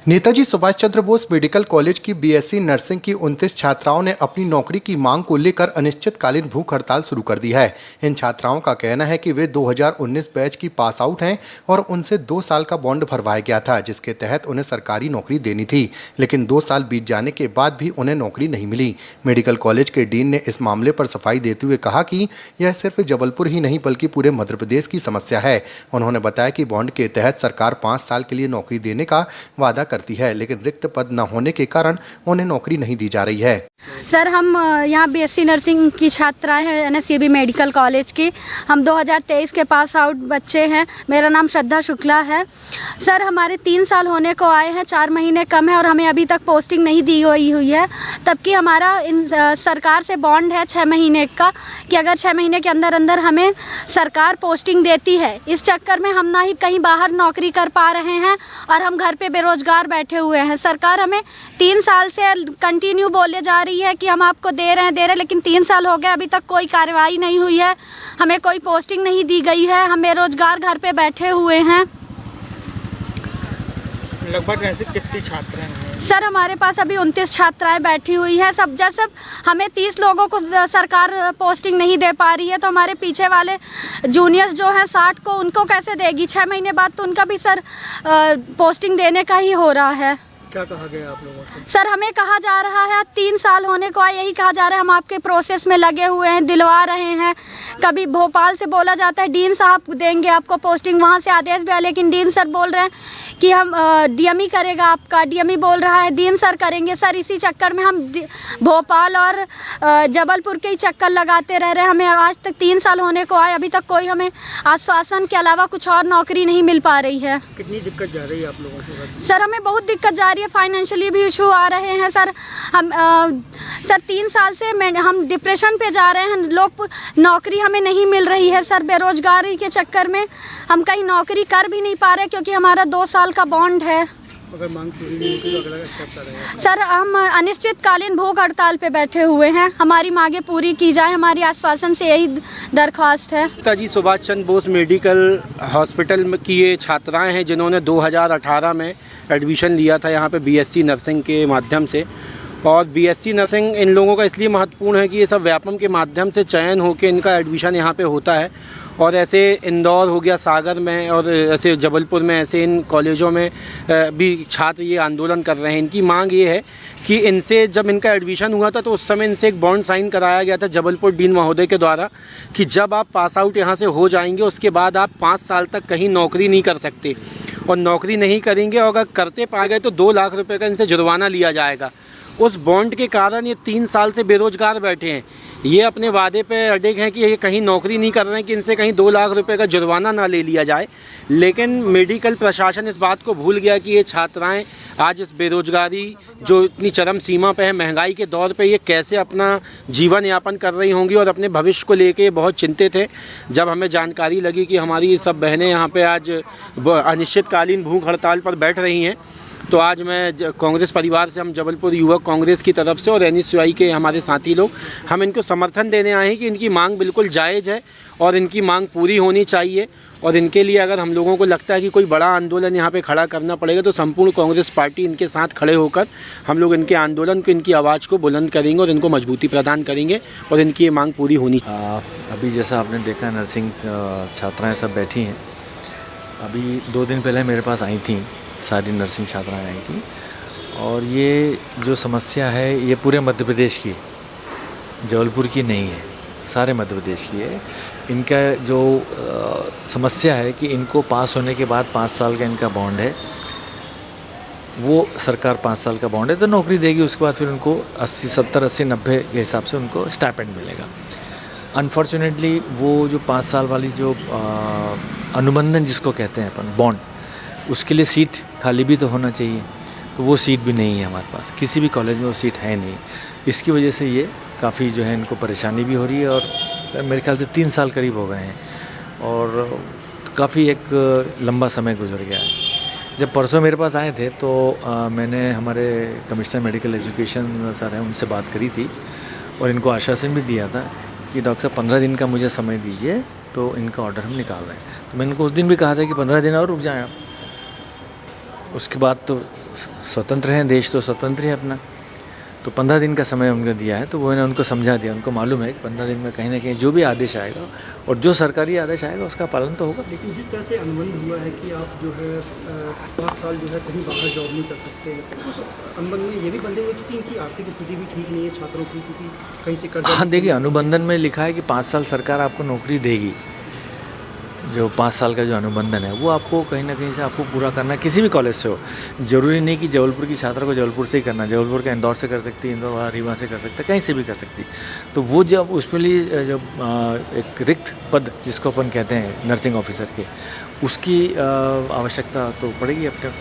Netaji Subhash Chandra Bose medical college की BSc nursing की 29 छात्राओं ने अपनी नौकरी की मांग को लेकर अनिश्चितकालीन भूख हड़ताल शुरू कर दी है। इन छात्राओं का कहना है कि वे 2019 बैच की पास आउट हैं और उनसे 2 साल का बॉन्ड भरवाया गया था, जिसके तहत उन्हें सरकारी नौकरी देनी थी, लेकिन 2 साल बीत जाने के बाद भी उन्हें नौकरी नहीं मिली। मेडिकल कॉलेज के डीन ने इस मामले पर सफाई देते हुए कहा कि यह सिर्फ जबलपुर ही नहीं बल्कि पूरे मध्य प्रदेश की समस्या है। उन्होंने बताया कि बॉन्ड के तहत सरकार 5 साल के लिए नौकरी देने का वादा करती है, लेकिन रिक्त पद न होने के कारण उन्हें नौकरी नहीं दी जा रही है। सर, हम यहाँ बीएससी नर्सिंग की छात्राएं हैं एनएससीबी मेडिकल कॉलेज की। हम 2023 के पास आउट बच्चे हैं। मेरा नाम श्रद्धा शुक्ला है। सर, हमारे 3 साल होने को आए हैं, 4 महीने कम है और हमें अभी तक पोस्टिंग नहीं दी हुई है। तबकि हमारा सरकार से बॉन्ड है 6 महीने का कि अगर 6 महीने के अंदर अंदर हमें सरकार पोस्टिंग देती है। इस चक्कर में हम ना ही कहीं बाहर नौकरी कर पा रहे हैं और हम घर पे बेरोजगार बैठे हुए हैं। सरकार हमें 3 साल से कंटिन्यू बोले जा रही है कि हम आपको दे रहे हैं, लेकिन 3 साल हो गए, अभी तक कोई कार्रवाई नहीं हुई है, हमें कोई पोस्टिंग नहीं दी गई है, हम बेरोजगार घर पे बैठे हुए हैं। लगभग ऐसे कितनी छात्राएं हैं? सर, हमारे पास अभी 29 छात्राएं बैठी हुई हैं। सब जैसे हमें 30 लोगों को सरकार पोस्टिंग नहीं दे पा रही है, तो हमारे पीछे वाले जूनियर्स जो हैं 60 को, उनको कैसे देगी? 6 महीने बाद तो उनका भी सर पोस्टिंग देने का ही हो रहा है। क्या कहा गया आप लोगों को? सर, हमें कहा जा रहा है 3 साल होने को आए, यही कहा जा रहा है हम आपके प्रोसेस में लगे हुए हैं, दिलवा रहे हैं। कभी भोपाल से बोला जाता है डीन साहब देंगे आपको पोस्टिंग, वहां से आदेश भी आया, लेकिन डीन सर बोल रहे हैं कि हम डीएमई करेगा आपका, डीएमई बोल रहा है डीन सर करेंगे। सर, इसी चक्कर में हम भोपाल और जबलपुर के ही चक्कर लगाते रह रहे हैं। हमें आज तक 3 साल होने को आए, अभी तक कोई हमें आश्वासन के अलावा कुछ और नौकरी नहीं मिल पा रही है। कितनी दिक्कत जा रही है आप लोगों को? सर, हमें बहुत दिक्कत जा रही है, फाइनेंशियली भी इशू आ रहे हैं। सर, हम सर 3 साल से हम डिप्रेशन पे जा रहे हैं। लोग नौकरी हमें नहीं मिल रही है। सर, बेरोजगारी के चक्कर में हम कहीं नौकरी कर भी नहीं पा रहे क्योंकि हमारा 2 साल का बॉन्ड है। अगर मांग पूरी नहीं होगी तो अगला स्टेप क्या रहेगा? सर, हम अनिश्चितकालीन भूख हड़ताल पे बैठे हुए हैं। हमारी मांगे पूरी की जाए, हमारी आश्वासन से यही दरख्वास्त है। नेताजी सुभाष चंद्र बोस मेडिकल हॉस्पिटल की ये छात्राएं हैं जिन्होंने 2018 में एडमिशन लिया था यहाँ पे बीएससी नर्सिंग के माध्यम से। और बीएससी नर्सिंग इन लोगों का इसलिए महत्वपूर्ण है कि ये सब व्यापम के माध्यम से चयन होकर इनका एडमिशन यहाँ पे होता है। और ऐसे इंदौर हो गया, सागर में, और ऐसे जबलपुर में, ऐसे इन कॉलेजों में भी छात्र ये आंदोलन कर रहे हैं। इनकी मांग ये है कि इनसे जब इनका एडमिशन हुआ था तो उस समय इनसे एक बॉन्ड साइन कराया गया था जबलपुर डीन महोदय के द्वारा कि जब आप पास आउट यहाँ से हो जाएंगे उसके बाद आप 5 साल तक कहीं नौकरी नहीं कर सकते, और नौकरी नहीं करेंगे और अगर करते पाए गए तो 2 लाख रुपये का इनसे जुर्माना लिया जाएगा। उस बॉन्ड के कारण ये 3 साल से बेरोजगार बैठे हैं। ये अपने वादे पे अडिग हैं कि ये कहीं नौकरी नहीं कर रहे हैं कि इनसे कहीं 2 लाख रुपए का जुर्माना ना ले लिया जाए, लेकिन मेडिकल प्रशासन इस बात को भूल गया कि ये छात्राएं आज इस बेरोजगारी जो इतनी चरम सीमा पे है, महंगाई के दौर पे, ये कैसे अपना जीवन यापन कर रही होंगी और अपने भविष्य को लेके बहुत चिंतित है। जब हमें जानकारी लगी कि हमारी सब बहनें यहाँ पे आज अनिश्चितकालीन भूख हड़ताल पर बैठ रही हैं, तो आज मैं कांग्रेस परिवार से, हम जबलपुर युवक कांग्रेस की तरफ से और एनएसयूआई के हमारे साथी लोग, हम इनको समर्थन देने आए हैं कि इनकी मांग बिल्कुल जायज़ है और इनकी मांग पूरी होनी चाहिए। और इनके लिए अगर हम लोगों को लगता है कि कोई बड़ा आंदोलन यहाँ पे खड़ा करना पड़ेगा तो संपूर्ण कांग्रेस पार्टी इनके साथ खड़े होकर हम लोग इनके आंदोलन को, इनकी आवाज़ को बुलंद करेंगे और इनको मजबूती प्रदान करेंगे और इनकी ये मांग पूरी होनी चाहिए। अभी जैसा आपने देखा नर्सिंग छात्राएँ सब बैठी हैं। अभी 2 दिन पहले मेरे पास आई थी, सारी नर्सिंग छात्राएं आई थी, और ये जो समस्या है ये पूरे मध्य प्रदेश की, जबलपुर की नहीं है, सारे मध्य प्रदेश की है। इनका जो समस्या है कि इनको पास होने के बाद 5 साल का इनका बॉन्ड है, वो सरकार 5 साल का बॉन्ड है तो नौकरी देगी, उसके बाद फिर उनको 80, 70, 80, 90 के हिसाब से उनको स्टाइपेंड मिलेगा। अनफॉर्चुनेटली वो जो 5 साल वाली जो अनुबंधन जिसको कहते हैं अपन, बॉन्ड, उसके लिए सीट खाली भी तो होना चाहिए, तो वो सीट भी नहीं है हमारे पास, किसी भी कॉलेज में वो सीट है नहीं। इसकी वजह से ये काफ़ी जो है इनको परेशानी भी हो रही है, और मेरे ख्याल से 3 साल करीब हो गए हैं और काफ़ी एक लंबा समय गुजर गया है। जब परसों मेरे पास आए थे तो मैंने हमारे कमिश्नर मेडिकल एजुकेशन सर हैं उनसे बात करी थी और इनको आश्वासन भी दिया था कि डॉक्टर साहब 15 दिन का मुझे समय दीजिए तो इनका ऑर्डर हम निकाल रहे हैं। तो मैंने उनको उस दिन भी कहा था कि 15 दिन और रुक जाएं आप। उसके बाद तो स्वतंत्र हैं, देश तो स्वतंत्र है अपना। तो 15 दिन का समय उनको दिया है, तो वो ने उनको समझा दिया, उनको मालूम है कि 15 दिन में कहीं ना कहीं जो भी आदेश आएगा और जो सरकारी आदेश आएगा उसका पालन तो होगा। लेकिन जिस तरह से अनुबंध हुआ है कि आप जो है 5 साल जो है कहीं बाहर जॉब नहीं कर सकते, तो उस अनुबंध में ये भी बंधे हुए क्योंकि इनकी आर्थिक स्थिति भी ठीक नहीं है छात्रों की, क्योंकि कहीं से कर्जा। हाँ, देखिए अनुबंधन में लिखा है कि 5 साल सरकार आपको नौकरी देगी। जो 5 साल का जो अनुबंधन है वो आपको कहीं ना कहीं से आपको पूरा करना है, किसी भी कॉलेज से हो। ज़रूरी नहीं कि जबलपुर की छात्रा को जबलपुर से ही करना, जबलपुर का इंदौर से कर सकती है, इंदौर वाला रीवा से कर सकता है, कहीं से भी कर सकती। तो वो जब उसके लिए जब एक रिक्त पद जिसको अपन कहते हैं नर्सिंग ऑफिसर के, उसकी आवश्यकता तो पड़ेगी अब तक।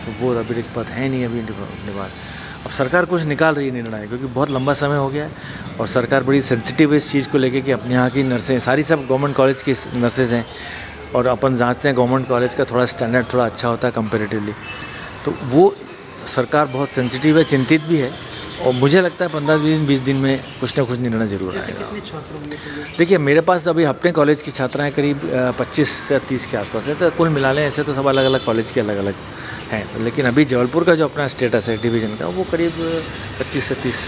तो वो अभी रिक्त पद है नहीं अभी निवार। अब सरकार कुछ निकाल रही है निर्णय, क्योंकि बहुत लंबा समय हो गया है और सरकार बड़ी सेंसिटिव है इस चीज़ को लेके कि अपने यहाँ की नर्सें सारी सब गवर्नमेंट कॉलेज की नर्सेज हैं और अपन जांचते हैं गवर्नमेंट कॉलेज का थोड़ा स्टैंडर्ड थोड़ा अच्छा होता है कंपेरेटिवली। तो वो सरकार बहुत सेंसिटिव है, चिंतित भी है और मुझे लगता है 15-20 दिन में कुछ ना कुछ निर्णय जरूर आएगा। देखिए मेरे पास अभी अपने कॉलेज की छात्राएं करीब 25 से 30 के आसपास है, तो कुल मिला लें ऐसे तो सब अलग अलग कॉलेज के अलग अलग हैं। लेकिन अभी जबलपुर का जो अपना स्टेटस है डिवीज़न का, वो करीब 25 से 30